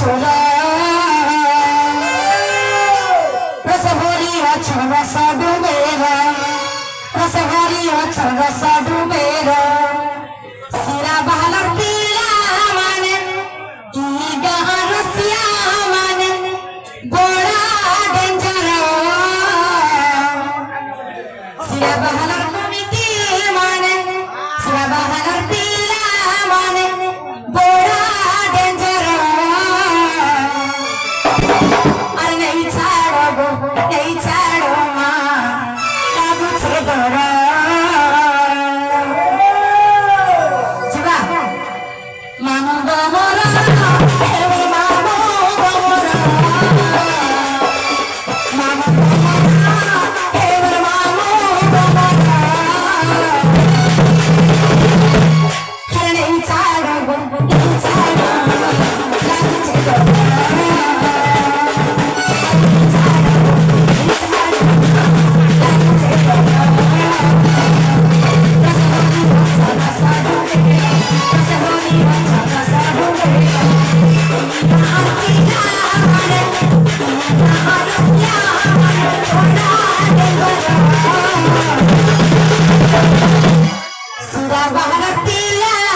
छोला रसभरी छोला साधु मेरा रसभरी छोला साधु मेरा सिरा बहलर पीला माने ईगा रसिया माने बड़ा डेंजर सिरा बहलर कमिटी माने सिरा बहलर पीला माने बड़ा डेंजर अरे नहीं छाड़ो माँ काबू से डरा जुबा मानो गमरा हे मानो गमरा मानो गमरा हे मानो गमरा हर नहीं छाड़ो काबू से डरा Sudah bahagia